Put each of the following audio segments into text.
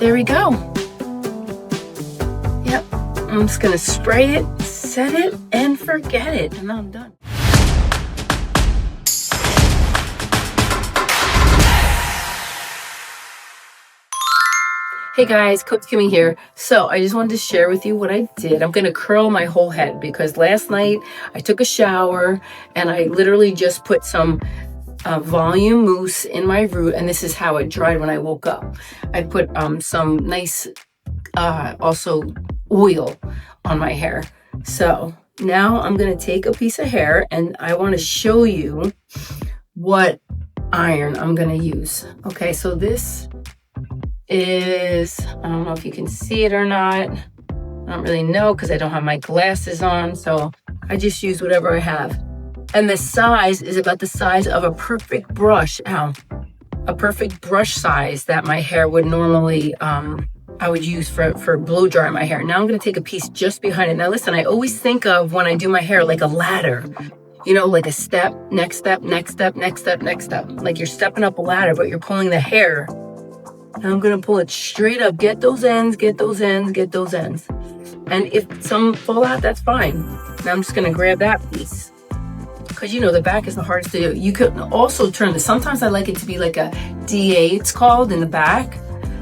there we go. Yep, I'm just gonna spray it, set it, and forget it, and I'm done. Hey guys, Coach Kimmy here. So I just wanted to share with you what I did. I'm going to curl my whole head because last night I took a shower and I literally just put some volume mousse in my root, and this is how it dried when I woke up. I put some nice also oil on my hair. So now I'm going to take a piece of hair and I want to show you what iron I'm going to use. Okay, so this is, I don't know if you can see it or not. I don't really know because I don't have my glasses on, so I just use whatever I have. And the size is about the size of a perfect brush. A perfect brush size that my hair would normally, I would use for blow drying my hair. Now I'm going to take a piece just behind it. Now listen, I always think of when I do my hair like a ladder. You know, like a step, next step, next step, next step, next step. Like you're stepping up a ladder, but you're pulling the hair. And I'm going to pull it straight up. Get those ends, get those ends, get those ends. And if some fall out, that's fine. Now I'm just going to grab that piece. Because, you know, the back is the hardest to do. You could also turn this. Sometimes I like it to be like a DA, it's called, in the back.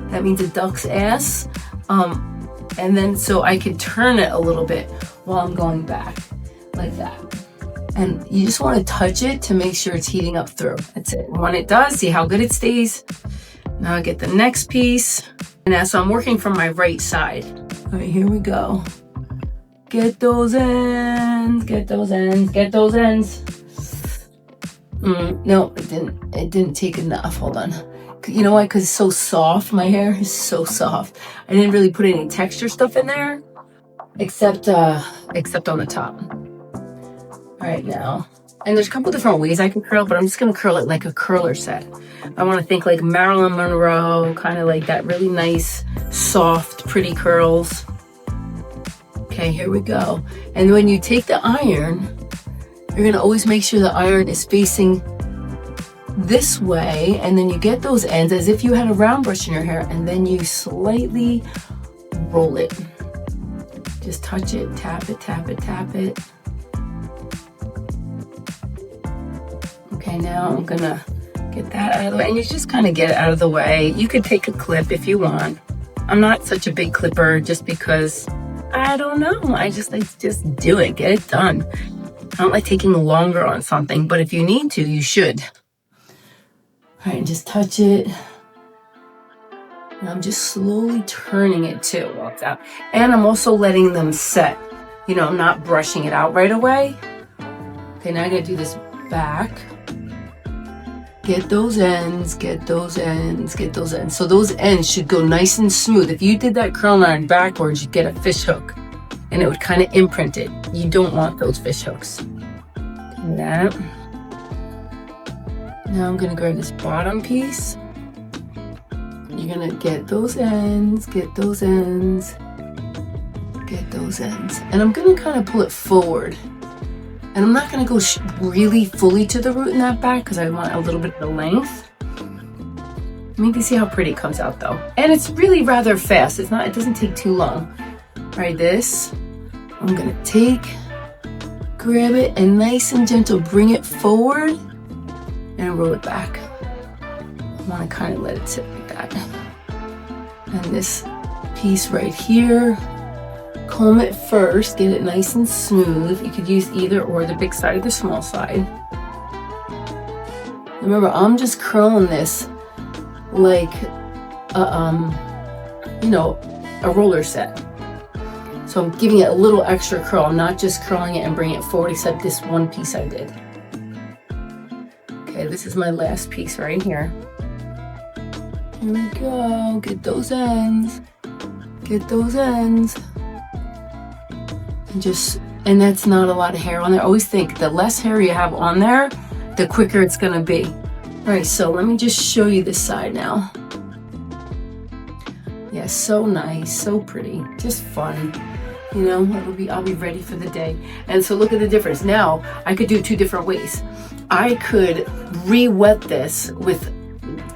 That means a duck's ass. And then so I could turn it a little bit while I'm going back. Like that. And you just want to touch it to make sure it's heating up through. That's it. When it does, see how good it stays. Now I get the next piece. And now, so I'm working from my right side. All right, here we go. Get those ends, get those ends, get those ends. No, it didn't take enough. Hold on. You know why? Because it's so soft. My hair is so soft. I didn't really put any texture stuff in there, except on the top. All right, now. And there's a couple different ways I can curl, but I'm just going to curl it like a curler set. I want to think like Marilyn Monroe, kind of like that really nice, soft, pretty curls. Okay, here we go. And when you take the iron, you're going to always make sure the iron is facing this way. And then you get those ends as if you had a round brush in your hair. And then you slightly roll it. Just touch it, tap it, tap it, tap it. Okay, now I'm gonna get that out of the way, and you just kind of get it out of the way. You could take a clip if you want. I'm not such a big clipper just because, I don't know, I just like to just do it, get it done. I don't like taking longer on something, but if you need to, you should. All right, just touch it. And I'm just slowly turning it too while it's out. And I'm also letting them set. You know, I'm not brushing it out right away. Okay, now I gotta do this back. Get those ends, get those ends, get those ends. So those ends should go nice and smooth. If you did that curl iron backwards, you'd get a fish hook and it would kind of imprint it. You don't want those fish hooks. Like that. Now I'm gonna grab this bottom piece. You're gonna get those ends, get those ends, get those ends. And I'm gonna kind of pull it forward. And I'm not going to go really fully to the root in that back because I want a little bit of the length. Maybe see how pretty it comes out though. And it's really rather fast. It doesn't take too long. All right, this, I'm going to take, grab it, and nice and gentle, bring it forward and roll it back. I want to kind of let it sit like that. And this piece right here, comb it first, get it nice and smooth. You could use either or, the big side or the small side. Remember, I'm just curling this like a roller set. So I'm giving it a little extra curl. I'm not just curling it and bringing it forward, except this one piece I did. Okay, this is my last piece right here. Here we go. Get those ends. Get those ends. And that's not a lot of hair on there. Always think the less hair you have on there, the quicker it's gonna be. All right, so let me just show you this side now. Yeah, so nice, so pretty, just fun. You know, I'll be ready for the day. And so look at the difference. Now, I could do two different ways. I could re-wet this with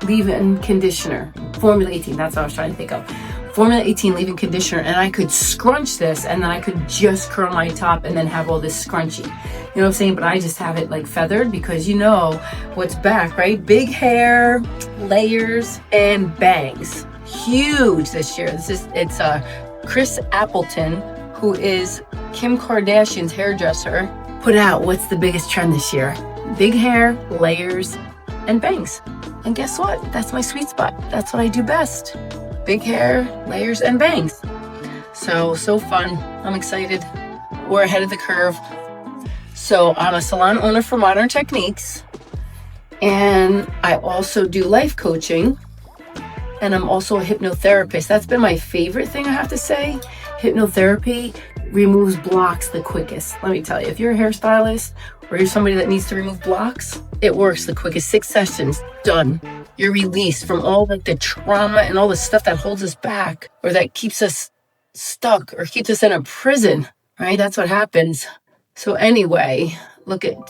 leave-in conditioner. Formula 18, that's what I was trying to think of. Formula 18 leave-in conditioner, and I could scrunch this, and then I could just curl my top and then have all this scrunchy. You know what I'm saying? But I just have it like feathered because you know what's back, right? Big hair, layers, and bangs. Huge this year. It's Chris Appleton, who is Kim Kardashian's hairdresser, put out what's the biggest trend this year. Big hair, layers, and bangs. And guess what? That's my sweet spot. That's what I do best. Big hair, layers, and bangs. So fun. I'm excited. We're ahead of the curve. So I'm a salon owner for Modern Techniques. And I also do life coaching. And I'm also a hypnotherapist. That's been my favorite thing, I have to say. Hypnotherapy removes blocks the quickest. Let me tell you, if you're a hairstylist or you're somebody that needs to remove blocks, it works the quickest. 6 sessions, done. You're released from all like the trauma and all the stuff that holds us back or that keeps us stuck or keeps us in a prison, right? That's what happens. So anyway,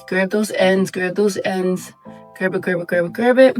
grab those ends, grab it.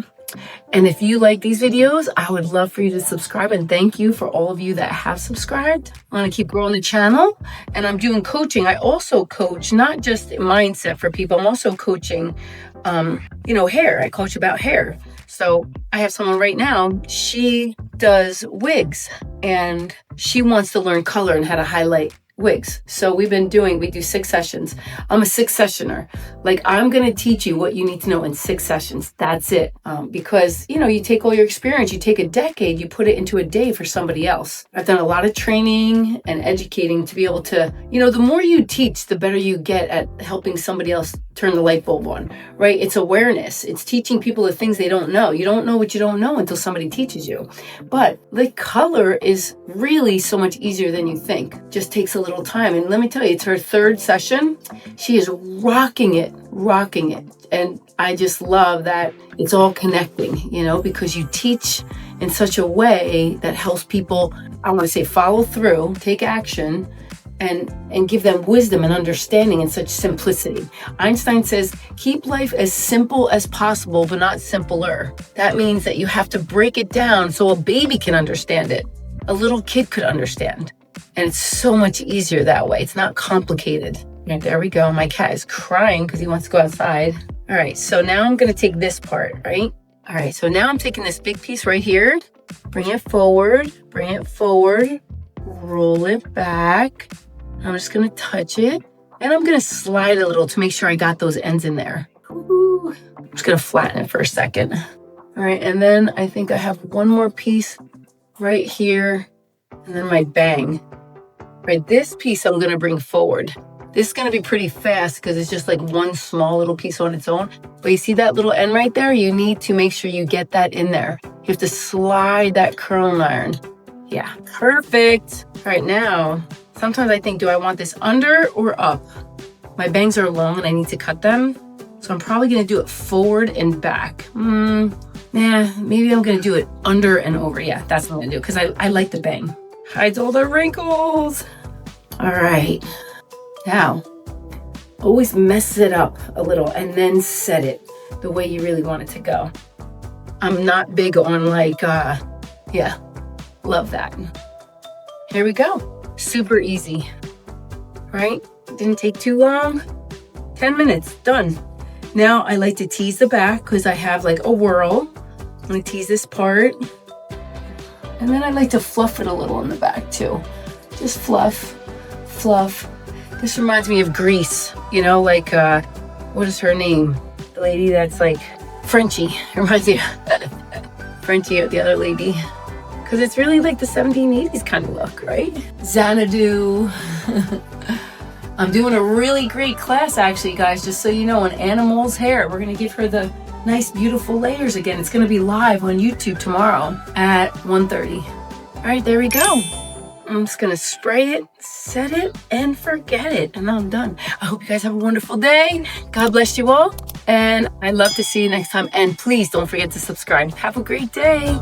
And if you like these videos, I would love for you to subscribe, and thank you for all of you that have subscribed. I want to keep growing the channel, and I'm doing coaching. I also coach not just mindset for people. I'm also coaching, hair. I coach about hair. So I have someone right now, she does wigs, and she wants to learn color and how to highlight wigs. So we do 6 sessions. I'm a 6 sessioner. Like, I'm going to teach you what you need to know in 6 sessions. That's it. Because, you take all your experience, you take a decade, you put it into a day for somebody else. I've done a lot of training and educating to be able to, the more you teach, the better you get at helping somebody else turn the light bulb on, right? It's awareness. It's teaching people the things they don't know. You don't know what you don't know until somebody teaches you. But the color is really so much easier than you think. Just takes a little time. And let me tell you, it's her 3rd session. She is rocking it. And I just love that it's all connecting, because you teach in such a way that helps people, I want to say, follow through, take action, and give them wisdom and understanding in such simplicity. Einstein says, keep life as simple as possible, but not simpler. That means that you have to break it down so a baby can understand it. A little kid could understand. And it's so much easier that way. It's not complicated. Right, there we go. My cat is crying because he wants to go outside. All right, so now I'm going to take this part, right? All right, so now I'm taking this big piece right here. Bring it forward, roll it back. I'm just going to touch it, and I'm going to slide a little to make sure I got those ends in there. Ooh. I'm just going to flatten it for a second. All right, and then I think I have one more piece right here, and then my bang. Right, this piece I'm going to bring forward. This is going to be pretty fast because it's just like one small little piece on its own. But you see that little end right there? You need to make sure you get that in there. You have to slide that curling iron. Yeah, perfect. All right, now, sometimes I think, do I want this under or up? My bangs are long and I need to cut them. So I'm probably going to do it forward and back. Maybe I'm going to do it under and over. Yeah, that's what I'm going to do because I like the bang. Hides all the wrinkles. All right. Now, always mess it up a little and then set it the way you really want it to go. I'm not big on love that. Here we go. Super easy, right? Didn't take too long. 10 minutes, done. Now I like to tease the back because I have like a whirl. I'm gonna tease this part. And then I like to fluff it a little in the back too. Just fluff. This reminds me of Grease, what is her name? The lady that's like Frenchie. Reminds me of Frenchie, the other lady. Because it's really like the 1780s kind of look, right? Xanadu. I'm doing a really great class, actually, guys, just so you know, on animals' hair. We're going to give her the nice, beautiful layers again. It's going to be live on YouTube tomorrow at 1:30. All right, there we go. I'm just going to spray it, set it, and forget it. And now I'm done. I hope you guys have a wonderful day. God bless you all. And I'd love to see you next time. And please don't forget to subscribe. Have a great day.